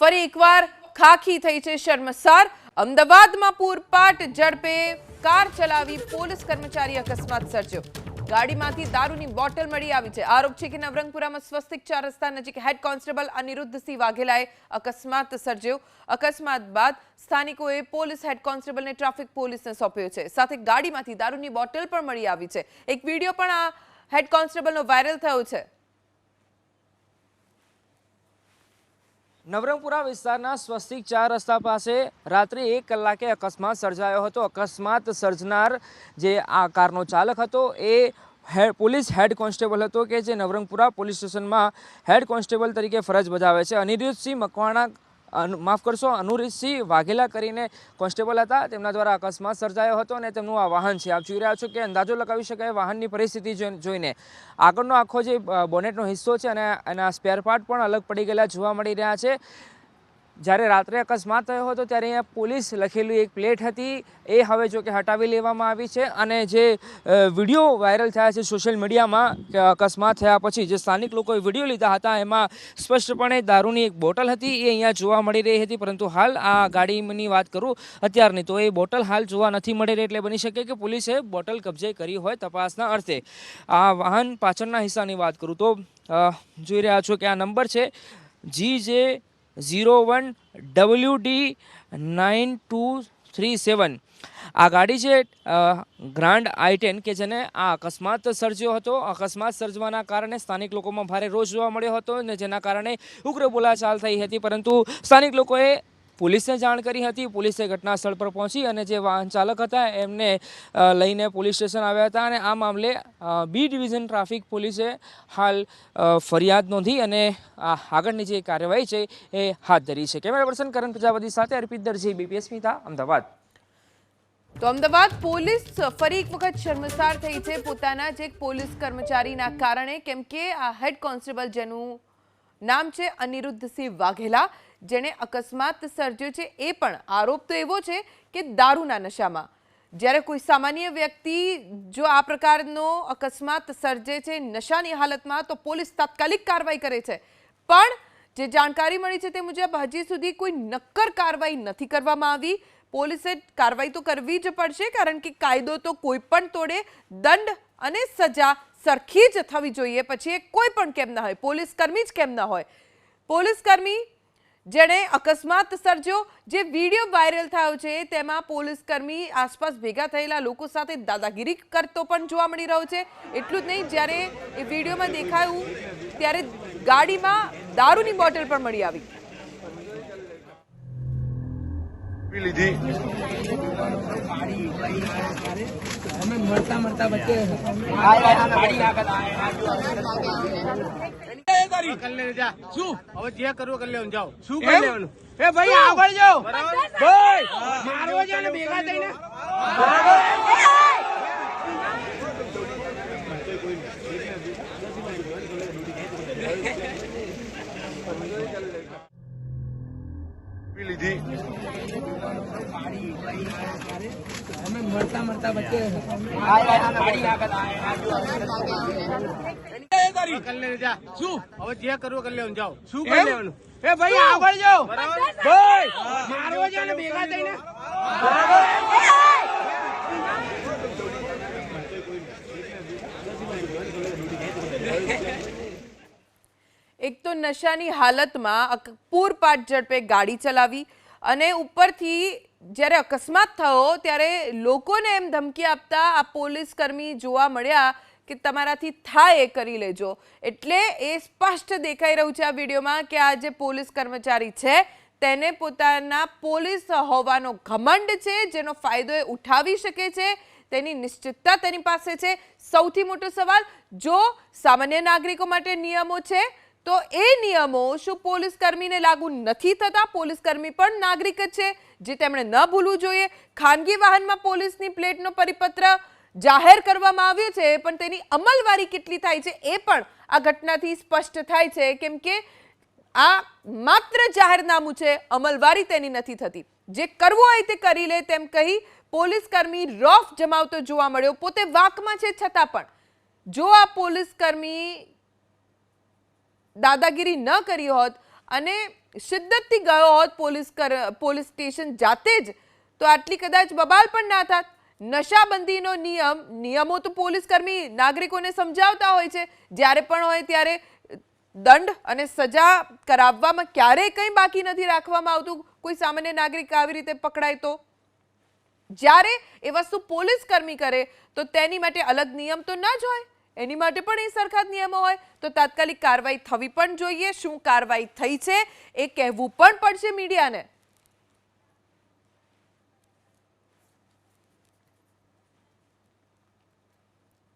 ફરી એકવાર ખાખી થઈ છે શર્મસાર। અમદાવાદમાં પૂરપાટ ઝડપે કાર ચલાવી પોલીસ કર્મચારી અકસ્માત સર્જ્યો। ગાડીમાંથી દારૂની બોટલ મળી આવી છે। આરોપ છે કે નવરંગપુરામાં સ્વસ્તિક 4 રસ્તા નજીક હેડ કોન્સ્ટેબલ અનિરુદ્ધસિંહ વાઘેલાએ અકસ્માત સર્જ્યો। અકસ્માત બાદ સ્થાનિકોએ પોલીસ હેડ કોન્સ્ટેબલને ટ્રાફિક પોલીસને સોંપ્યો છે। સાથે ગાડીમાંથી દારૂની બોટલ પણ મળી આવી છે। એક વિડીયો પણ આ હેડ કોન્સ્ટેબલનો વાયરલ થયો છે। નવરંગપુરા વિસ્તારના સ્વસ્તિક 4 રસ્તા પાસે રાત્રે 1 કલાકે અકસ્માત સર્જાયો હતો। અકસ્માત સર્જનાર જે આ કારનો ચાલક હતો એ પોલીસ હેડ કોન્સ્ટેબલ હતો કે જે નવરંગપુરા પોલીસ સ્ટેશનમાં હેડ કોન્સ્ટેબલ તરીકે ફરજ બજાવે છે। અનિરુદ્ધસિંહ મકવાણા અનુરુદ્ધસિંહ વાઘેલા કરીને કોન્સ્ટેબલ હતા। તેમના દ્વારા અકસ્માત સર્જાયો હતો અને તેમનું આ વાહન છે। આપ જોઈ રહ્યા છો કે અંદાજો લગાવી શકાય વાહનની પરિસ્થિતિ જોઈને। આગળનો આખો જે બોનેટનો હિસ્સો છે અને એના સ્પેર પાર્ટ પણ અલગ પડી ગયેલા જોવા મળી રહ્યા છે। જ્યારે રાત્રે અકસ્માત થયો હતો ત્યારે અહીંયા પોલીસ લખેલી એક પ્લેટ હતી એ હવે જો કે હટાવી લેવામાં આવી છે। અને જે વિડીયો વાયરલ થયા છે સોશિયલ મીડિયામાં કે અકસ્માત થયા પછી જે સ્થાનિક લોકોએ વિડીયો લીધા હતા એમાં સ્પષ્ટપણે દારૂની એક બોટલ હતી એ અહીંયા જોવા મળી રહી હતી। પરંતુ હાલ આ ગાડીની વાત કરું અત્યારની તો એ બોટલ હાલ જોવા નથી મળી રહી, એટલે બની શકે કે પોલીસે બોટલ કબજે કરી હોય તપાસના અર્થે। આ વાહન પાછળના હિસ્સાની વાત કરું તો જોઈ રહ્યા છો કે આ નંબર છે GJ01 WD 9237। આ ગાડી છે ગ્રાન્ડ I10 કે જેને આ અકસ્માત સર્જ્યો હતો। અકસ્માત સર્જવાના કારણે સ્થાનિક લોકોમાં ભારે રોષ જોવા મળ્યો હતો અને જેના કારણે ઉગ્ર બોલાચાલ થઈ હતી। પરંતુ સ્થાનિક લોકોએ પોલીસને જાણ કરી હતી। પોલીસે ઘટના સ્થળ પર પહોંચી અને જે વાહન ચાલક હતા એમને લઈને પોલીસ સ્ટેશન આવ્યા હતા અને આ મામલે બી ડિવિઝન ટ્રાફિક પોલીસે હાલ ફરિયાદ નોંધી અને આગળની જે કાર્યવાહી છે એ હાથ ધરી છે। કેમેરા પર્સન કરણ પ્રજાપતિ સાથે અર્પિત દરજી, ABP સ્મિતા, અમદાવાદ। તો અમદાવાદ પોલીસ ફરી એક વખત શર્મસાર થઈ છે પોતાના જ એક પોલીસ કર્મચારીના કારણે, કેમ કે આ હેડ કોન્સ્ટેબલ જેનું નામ છે અનિરુદ્ધસિંહ વાઘેલા, જેણે અકસ્માત સર્જ્યો છે એ પણ આરોપ તો એવો છે કે દારૂના નશામાં। જ્યારે કોઈ સામાન્ય વ્યક્તિ જો આ પ્રકારનો અકસ્માત સર્જે છે નશાની હાલતમાં તો પોલીસ તાત્કાલિક કાર્યવાહી કરે છે, પણ જે જાણકારી મળી છે તે મુજબ હજી સુધી કોઈ નક્કર કાર્યવાહી નથી કરવામાં આવી। પોલીસે કાર્યવાહી તો કરવી જ પડશે, કારણ કે કાયદો તો કોઈ પણ તોડે દંડ અને સજા સરખી જ થવી જોઈએ, પછી એ કોઈ પણ કેમ ના હોય, પોલીસ કર્મી જ કેમ ના હોય। પોલીસ કર્મી જેણે અકસ્માત સર્જ્યો, જે વિડીયો વાયરલ થયો છે તેમાં પોલીસ કર્મી આસપાસ ભેગા થયેલા લોકો સાથે દાદાગીરી કરતો પણ જોવા મળી રહ્યો છે। એટલું જ નહીં, જ્યારે એ વિડીયોમાં દેખાયું ત્યારે ગાડીમાં દારૂની બોટલ પણ મળી આવી। એક તો નશાની હાલતમાં પૂરપાટ ઝડપે ગાડી ચલાવી અને ઉપરથી જ્યારે અકસ્માત થયો ત્યારે લોકોને એમ ધમકી આપતા આ પોલીસ કર્મી જોવા મળ્યા કે તમારાથી થાય એ કરી લેજો। એટલે એ સ્પષ્ટ દેખાઈ રહ્યું છે આ વિડીયોમાં કે આ જે પોલીસ કર્મચારી છે તેને પોતાના પોલીસ હોવાનો ઘમંડ છે, જેનો ફાયદો એ ઉઠાવી શકે છે, તેની નિશ્ચિતતા તેની પાસે છે। સૌથી મોટો સવાલ, જો સામાન્ય નાગરિકો માટે નિયમો છે તો એ નિયમો શું પોલીસ કર્મીને લાગુ નથી થતા? પોલીસ કર્મી પણ નાગરિક જ છે, જે તેમણે ન ભૂલવું જોઈએ। ખાનગી વાહનમાં પોલીસની પ્લેટનો પરિપત્ર જાહેર કરવામાં આવ્યો છે, પણ તેની અમલવારી કેટલી થાય છે એ પણ આ ઘટનાથી સ્પષ્ટ થાય છે, કેમ કે આ માત્ર જાહેરનામું છે, અમલવારી તેની નથી થતી। જે કરવું હોય તે કરી લે તેમ કહી પોલીસ કર્મી રોફ જમાવતો જોવા મળ્યો। પોતે વાકમાં છે છતાં પણ જો આ પોલીસ કર્મી દાદાગીરી ન કરી હોત અને શિદ્દતથી ગયો હોત પોલીસ સ્ટેશન જાતે જ, તો આટલી કદાચ બબાલ પણ ના થાત. નશાબંધીનો નિયમો તો પોલીસ કર્મી નાગરિકોને સમજાવતા હોય છે, જ્યારે પણ હોય ત્યારે દંડ અને સજા કરાવવામાં ક્યારેય કંઈ બાકી નથી રાખવામાં આવતું. કોઈ સામાન્ય નાગરિક આવી રીતે પકડાય તો જ્યારે એ વસ્તુ પોલીસ કર્મી કરે તો તેની માટે અલગ નિયમ તો ન જ હોય, એની માટે પણ એ સરખા જ નિયમો હોય. તો તાત્કાલિક કાર્યવાહી થવી પણ જોઈએ. શું કાર્યવાહી થઈ છે એ કહેવું પણ પડશે મીડિયાને.